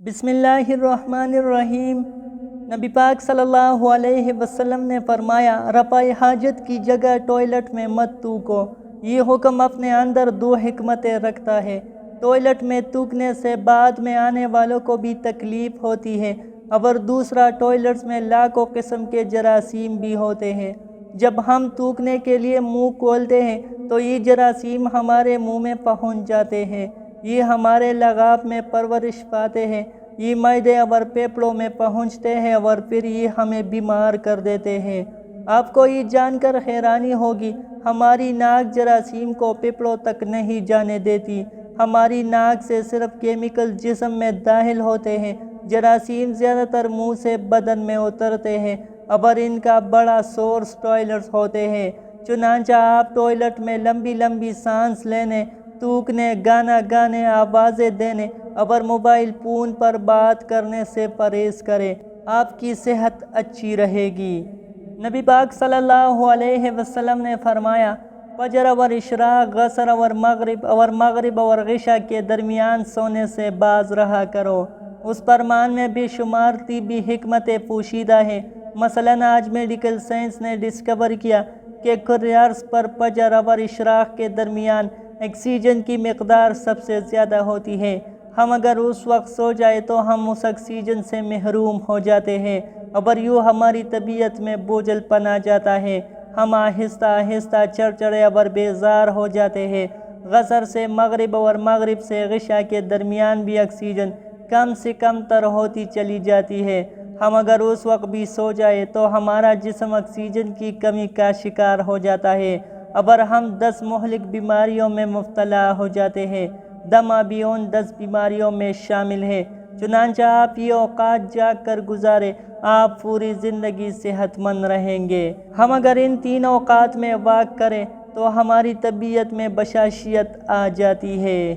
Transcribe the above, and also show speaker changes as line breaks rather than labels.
बिस्मिल्लाहिर्रहमानिर्रहीम। नबी पाक सल्लल्लाहु अलैहि वसल्लम ने फरमाया, रफ़ाए हाजत की जगह टॉयलेट में मत थूको। ये हुक्म अपने अंदर दो हिकमतें रखता है। टॉयलेट में थूकने से बाद में आने वालों को भी तकलीफ़ होती है, और दूसरा, टॉयलेट्स में लाखों किस्म के जरासीम भी होते हैं। जब हम थूकने के लिए मुंह खोलते हैं तो ये जरासीम हमारे मुंह में पहुंच जाते हैं। ये हमारे लगाव में परवरिश पाते हैं, ये मैदे और फेफड़ों में पहुंचते हैं और फिर ये हमें बीमार कर देते हैं। आपको ये जानकर हैरानी होगी, हमारी नाक जरासीम को फेफड़ों तक नहीं जाने देती। हमारी नाक से सिर्फ केमिकल जिस्म में दाखिल होते हैं। जरासीम ज़्यादातर मुंह से बदन में उतरते हैं और इनका बड़ा सोर्स टॉयलेट्स होते हैं। चुनांचा आप टॉयलेट में लंबी लंबी सांस लेने, थूकने, गाना गाने, आवाज़ें देने और मोबाइल फ़ोन पर बात करने से परहेज़ करें। आपकी सेहत अच्छी रहेगी। नबी पाक सल्लल्लाहु अलैहि वसल्लम ने फरमाया, फजर और इशराक, गसर और मगरिब और इशा के दरमियान सोने से बाज रहा करो। उस फरमान में बेशुमार तिब्बी हिकमतें पोशीदा हैं। मसलन आज मेडिकल साइंस ने डिस्कवर किया कि कुर्रियर्स पर फजर और इशराक के दरमियान ऑक्सीजन की मिकदार सबसे ज़्यादा होती है। हम अगर उस वक्त सो जाए तो हम उस ऑक्सीजन से महरूम हो जाते हैं और यूँ हमारी तबीयत में बोझलपन आ जाता है। हम आहिस्ता आहिस्ता चिड़चिड़े और बेजार हो जाते हैं। गसर से मगरिब और मगरिब से इशा के दरमियान भी ऑक्सीजन कम से कम तर होती चली जाती है। हम अगर उस वक्त भी सो जाए तो हमारा जिस्म ऑक्सीजन की कमी का शिकार हो जाता है और हम 10 मुहलिक बीमारियों में मुब्तला हो जाते हैं। दमा भी उन 10 बीमारियों में शामिल है। चुनांचा आप ये औकात जाग कर गुजारे, आप पूरी ज़िंदगी सेहतमंद रहेंगे। हम अगर इन 3 औकात में वाक़ करें तो हमारी तबीयत में बशाशियत आ जाती है।